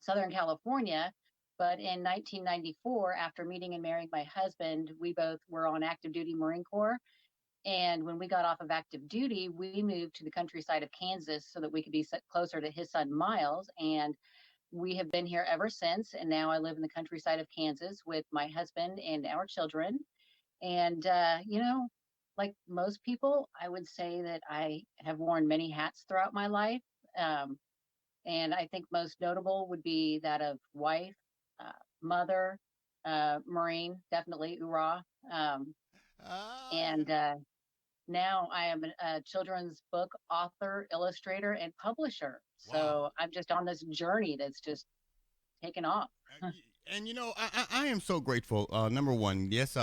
Southern California. But in 1994, after meeting and marrying my husband, we both were on active duty Marine Corps. And when we got off of active duty, we moved to the countryside of Kansas so that we could be closer to his son Miles. And we have been here ever since. And now I live in the countryside of Kansas with my husband and our children. And, like most people, I would say that I have worn many hats throughout my life. Um, and I think most notable would be that of wife, uh, mother, Marine, definitely, hoorah. Um, and now I am a children's book author, illustrator, and publisher. Wow. So I'm just on this journey that's just taken off. And I am so grateful. Number one, yes.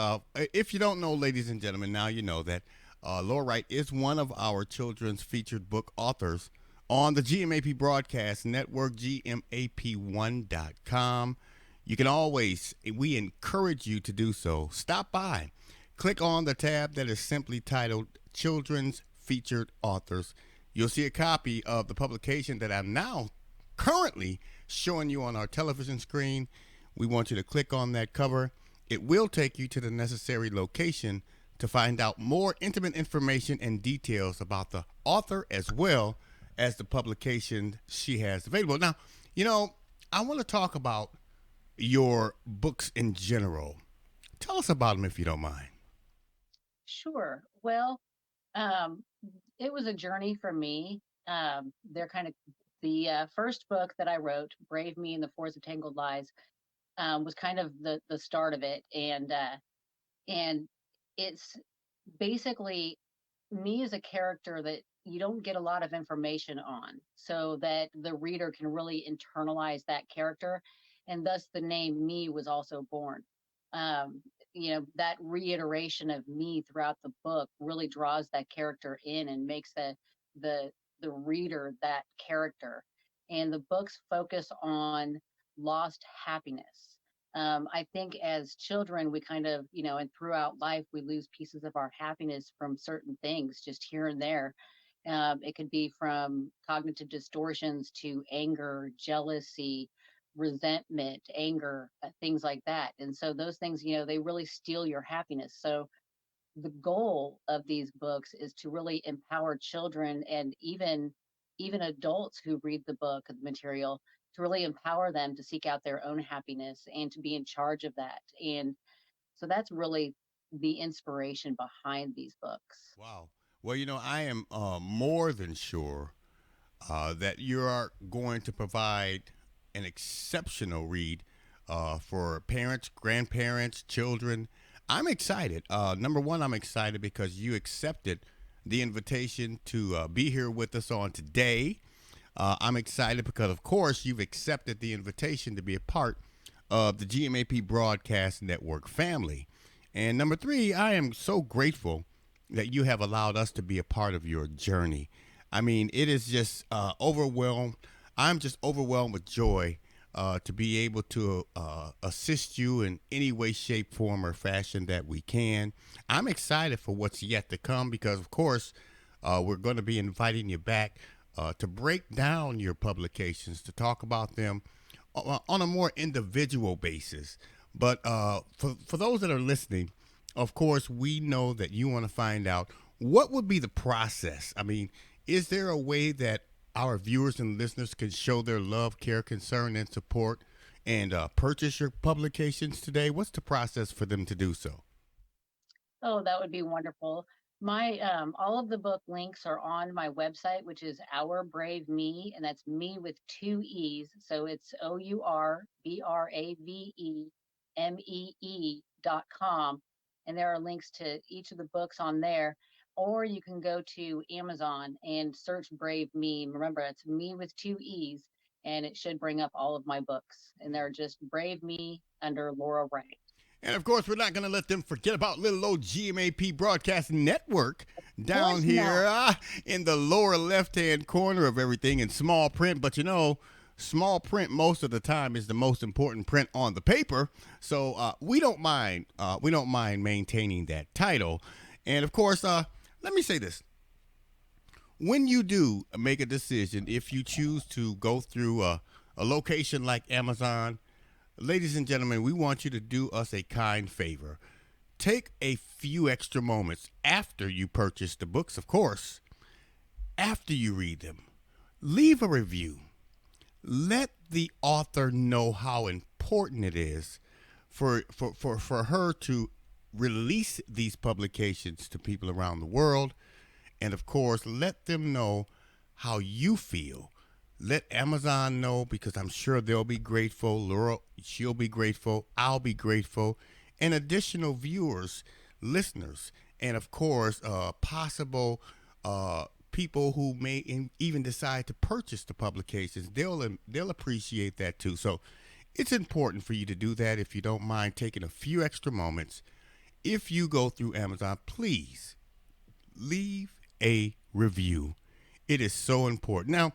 If you don't know, ladies and gentlemen, now you know that Laura Wright is one of our children's featured book authors on the GMAP Broadcast Network, GMAP1.com. You can always, we encourage you to do so. Stop by, click on the tab that is simply titled Children's Featured Authors. You'll see a copy of the publication that I'm now currently showing you on our television screen. We want you to click on that cover. It will take you to the necessary location to find out more intimate information and details about the author as well as the publication she has available. Now, you know, I want to talk about your books in general. Tell us about them if you don't mind. Sure. Well, um, it was a journey for me. They're kind of the first book that I wrote, Brave Me and the Forest of Tangled Lies, was kind of the start of it, and it's basically me as a character that you don't get a lot of information on, so that the reader can really internalize that character, and thus the name Me was also born. Um, that reiteration of me throughout the book really draws that character in and makes the the reader that character. And the books focus on lost happiness. I think as children, we kind of, and throughout life, we lose pieces of our happiness from certain things just here and there. It could be from cognitive distortions to anger, jealousy, resentment, anger, things like that. And so those things, they really steal your happiness. So the goal of these books is to really empower children and even adults who read the book, the material, to really empower them to seek out their own happiness and to be in charge of that. And so that's really the inspiration behind these books. Wow. Well, I am more than sure that you are going to provide an exceptional read for parents, grandparents, children. I'm excited. Number one, I'm excited because you accepted the invitation to be here with us on today. I'm excited because, of course, you've accepted the invitation to be a part of the GMAP Broadcast Network family. And number three, I am so grateful that you have allowed us to be a part of your journey. I mean, it is just overwhelmed. I'm just overwhelmed with joy to be able to assist you in any way, shape, form, or fashion that we can. I'm excited for what's yet to come because, of course, we're going to be inviting you back to break down your publications, to talk about them on a more individual basis. But for those that are listening, of course, we know that you want to find out what would be the process. I mean, is there a way that our viewers and listeners can show their love, care, concern, and support and purchase your publications today? What's the process for them to do so? Oh, that would be wonderful. My all of the book links are on my website, which is Our Brave Me, and that's me with two E's. So it's OurBraveMee.com. And there are links to each of the books on there. Or you can go to Amazon and search Brave Me. Remember, it's me with two E's, and it should bring up all of my books. And they're just Brave Me under Laura Wright. And of course, we're not going to let them forget about little old GMAP Broadcast Network Of down course not. here in the lower left hand corner of everything in small print. But small print most of the time is the most important print on the paper. So we don't mind. We don't mind maintaining that title. And of course, let me say this: when you do make a decision, if you choose to go through a location like Amazon, ladies and gentlemen, we want you to do us a kind favor. Take a few extra moments after you purchase the books, of course, after you read them. Leave a review. Let the author know how important it is for her to release these publications to people around the world. And of course, let them know how you feel. Let Amazon know because I'm sure they'll be grateful. Laura, she'll be grateful. I'll be grateful. And additional viewers, listeners, and of course, possible people who may even decide to purchase the publications, they'll appreciate that too. So it's important for you to do that if you don't mind taking a few extra moments. If you go through Amazon, please leave a review. It is so important. Now,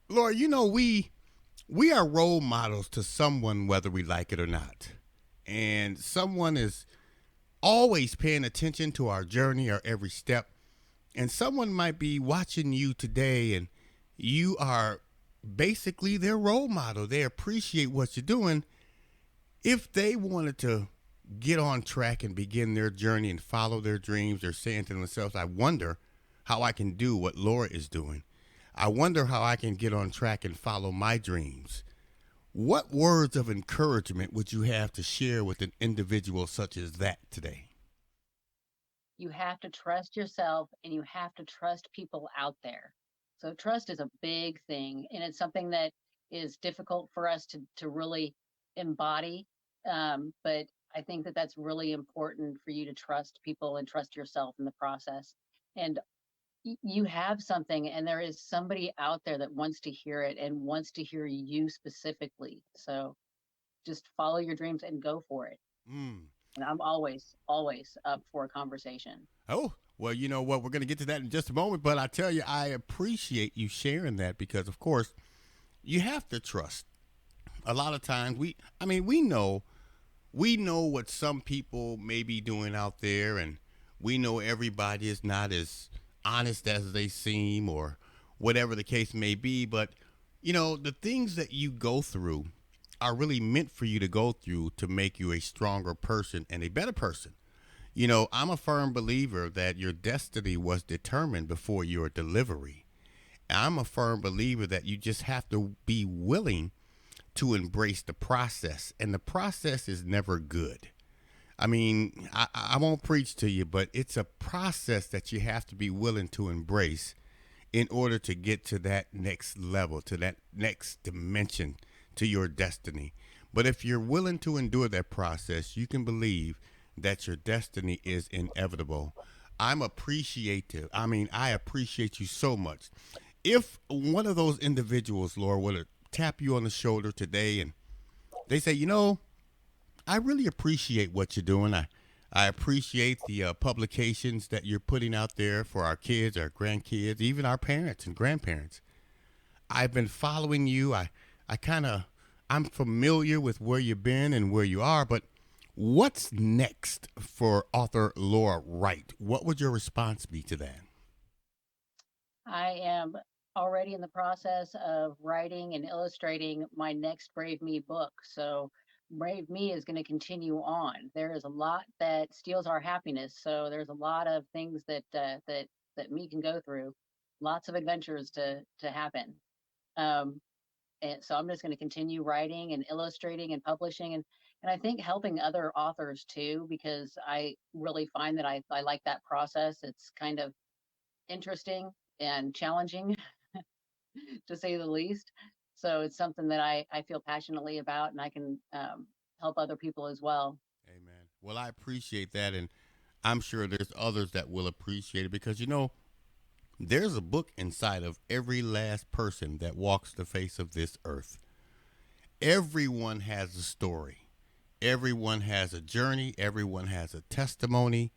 Laura, we are role models to someone whether we like it or not. And someone is always paying attention to our journey or every step. And someone might be watching you today and you are basically their role model. They appreciate what you're doing. If they wanted to get on track and begin their journey and follow their dreams, they're saying to themselves, I wonder how I can do what Laura is doing. I wonder how I can get on track and follow my dreams. What words of encouragement would you have to share with an individual such as that today? You have to trust yourself and you have to trust people out there. So trust is a big thing, and it's something that is difficult for us to really embody. But I think that that's really important for you to trust people and trust yourself in the process. And you have something, and there is somebody out there that wants to hear it and wants to hear you specifically. So just follow your dreams and go for it. Mm. And I'm always up for a conversation. Oh, well, you know what? We're going to get to that in just a moment. But I tell you, I appreciate you sharing that because, of course, you have to trust. A lot of times, we know what some people may be doing out there, and we know everybody is not as honest as they seem, or whatever the case may be. But the things that you go through are really meant for you to go through to make you a stronger person and a better person. I'm a firm believer that your destiny was determined before your delivery. I'm a firm believer that you just have to be willing to embrace the process, and the process is never good. I mean, I won't preach to you, but it's a process that you have to be willing to embrace in order to get to that next level, to that next dimension, to your destiny. But if you're willing to endure that process, you can believe that your destiny is inevitable. I'm appreciative. I mean, I appreciate you so much. If one of those individuals, Laura, were to tap you on the shoulder today and they say, I really appreciate what you're doing. I appreciate the publications that you're putting out there for our kids, our grandkids, even our parents and grandparents. I've been following you. I'm familiar with where you've been and where you are, but what's next for author Laura Wright? What would your response be to that? I am already in the process of writing and illustrating my next Brave Me book. So Brave Me is going to continue on. There is a lot that steals our happiness. So there's a lot of things that me can go through, lots of adventures to happen. Um, and so I'm just going to continue writing and illustrating and publishing and I think helping other authors too, because I really find that I like that process. It's kind of interesting and challenging to say the least. So it's something that I feel passionately about and I can help other people as well. Amen. Well, I appreciate that, and I'm sure there's others that will appreciate it because there's a book inside of every last person that walks the face of this earth. Everyone has a story. Everyone has a journey. Everyone has a testimony.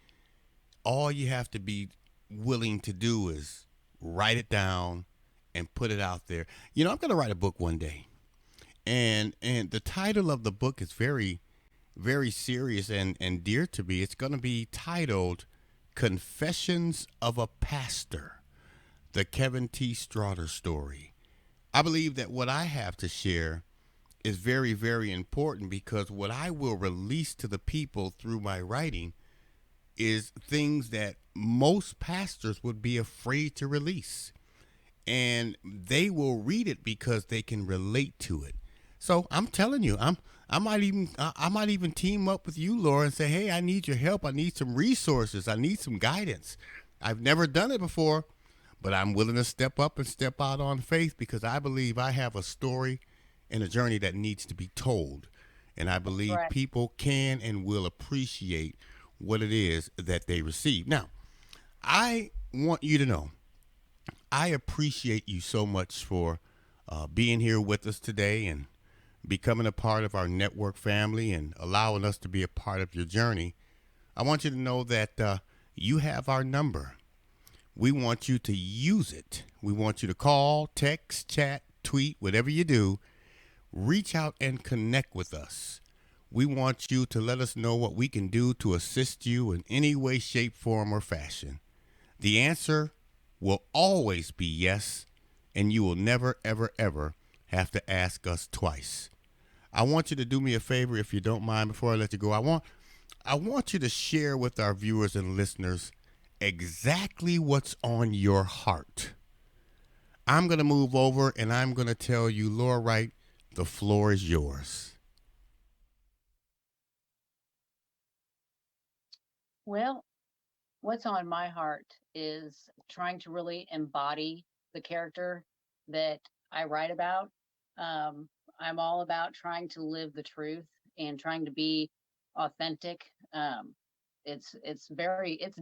All you have to be willing to do is write it down and put it out there. I'm going to write a book one day. And the title of the book is very very serious and dear to me. It's going to be titled Confessions of a Pastor. the Kevin T. Stroughter story. I believe that what I have to share is very, very important because what I will release to the people through my writing is things that most pastors would be afraid to release. And they will read it because they can relate to it. So I'm telling you, I might even team up with you, Laura, and say, hey, I need your help. I need some resources. I need some guidance. I've never done it before, but I'm willing to step up and step out on faith because I believe I have a story and a journey that needs to be told. And I That's believe right. people can and will appreciate what it is that they receive. Now, I want you to know I appreciate you so much for being here with us today and becoming a part of our network family and allowing us to be a part of your journey. I want you to know that you have our number. We want you to use it. We want you to call, text, chat, tweet, whatever you do. Reach out and connect with us. We want you to let us know what we can do to assist you in any way, shape, form, or fashion. The answer will always be yes, and you will never, ever, ever have to ask us twice. I want you to do me a favor if you don't mind before I let you go. I want you to share with our viewers and listeners exactly what's on your heart. I'm going to move over and I'm going to tell you, Laura Wright, the floor is yours. Well, what's on my heart is trying to really embody the character that I write about. Um, I'm all about trying to live the truth and trying to be authentic. It's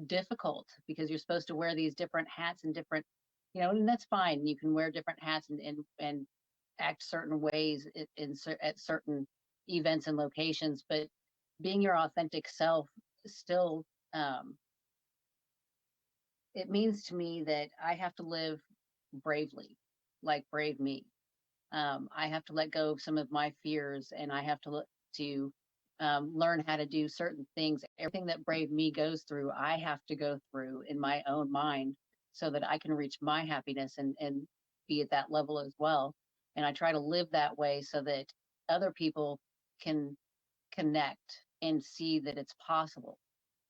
difficult because you're supposed to wear these different hats and different, and that's fine. You can wear different hats and act certain ways at certain events and locations, but being your authentic self still, um, it means to me that I have to live bravely, like brave me. I have to let go of some of my fears, and I have to learn how to do certain things. Everything that brave me goes through, I have to go through in my own mind, so that I can reach my happiness and be at that level as well. And I try to live that way so that other people can connect and see that it's possible.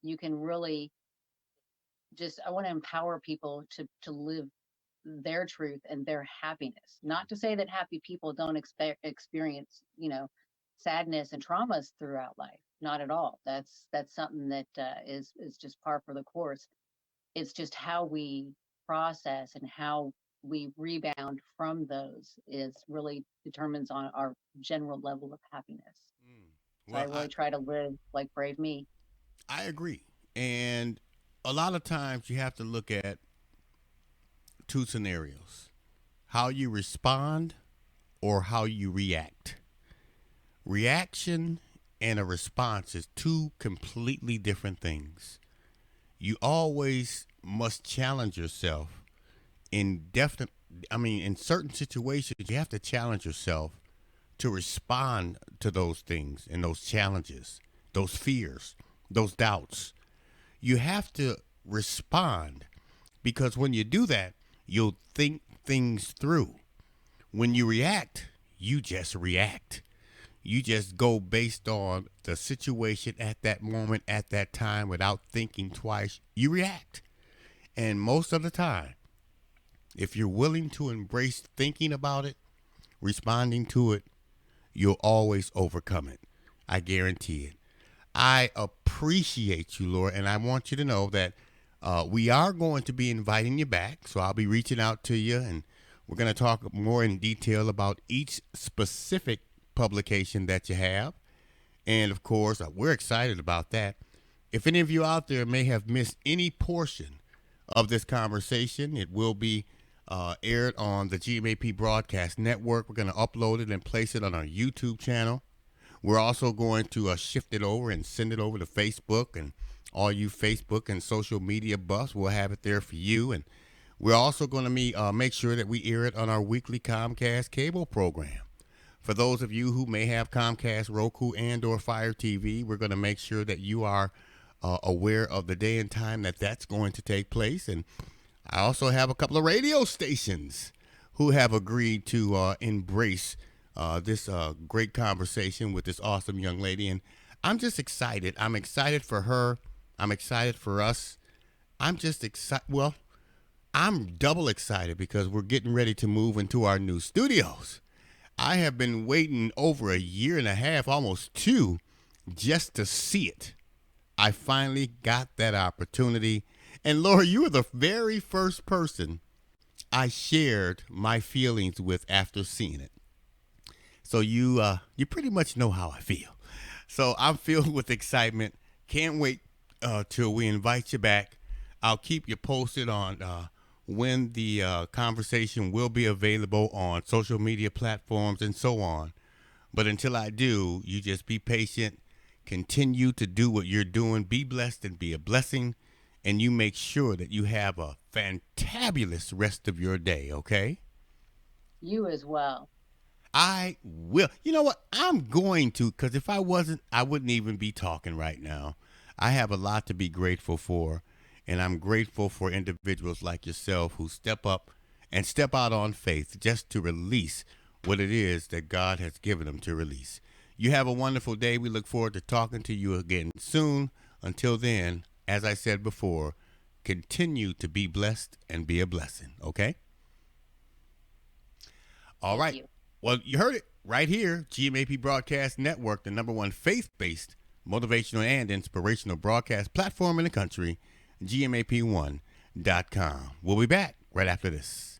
You can really just I want to empower people to live their truth and their happiness. Not to say that happy people don't experience, sadness and traumas throughout life. Not at all. That's something that is just par for the course. It's just how we process and how we rebound from those is really determines on our general level of happiness. Mm. So I Well, really try to live like brave me. I agree. And a lot of times you have to look at two scenarios: how you respond or how you react. Reaction and a response is two completely different things. You always must challenge yourself in definite in certain situations you have to challenge yourself to respond to those things and those challenges, those fears, those doubts. You have to respond because when you do that, you'll think things through. When you react, you just react. You just go based on the situation at that moment, at that time, without thinking twice. You react. And most of the time, if you're willing to embrace thinking about it, responding to it, you'll always overcome it. I guarantee it. I appreciate you, Laura, and I want you to know that we are going to be inviting you back. So I'll be reaching out to you, and we're going to talk more in detail about each specific publication that you have. And of course, we're excited about that. If any of you out there may have missed any portion of this conversation, it will be aired on the GMAP Broadcast Network. We're going to upload it and place it on our YouTube channel. We're also going to shift it over and send it over to Facebook, and all you Facebook and social media buffs will have it there for you. And we're also going to make sure that we air it on our weekly Comcast cable program. For those of you who may have Comcast, Roku, and or Fire TV, we're going to make sure that you are aware of the day and time that that's going to take place. And I also have a couple of radio stations who have agreed to embrace this great conversation with this awesome young lady. And I'm just excited. I'm excited for her. I'm excited for us. I'm just excited. Well, I'm double excited because we're getting ready to move into our new studios. I have been waiting over a year and a half, almost two, just to see it. I finally got that opportunity. And Laura, you were the very first person I shared my feelings with after seeing it. So you pretty much know how I feel. So I'm filled with excitement. Can't wait till we invite you back. I'll keep you posted on when the conversation will be available on social media platforms and so on. But until I do, you just be patient. Continue to do what you're doing. Be blessed and be a blessing. And you make sure that you have a fantabulous rest of your day, okay? You as well. I will. You know what? I'm going to, because if I wasn't, I wouldn't even be talking right now. I have a lot to be grateful for, and I'm grateful for individuals like yourself who step up and step out on faith just to release what it is that God has given them to release. You have a wonderful day. We look forward to talking to you again soon. Until then, as I said before, continue to be blessed and be a blessing, okay? All Thank right. you. Well, you heard it right here. GMAP Broadcast Network, the number one faith-based motivational and inspirational broadcast platform in the country, GMAP1.com. We'll be back right after this.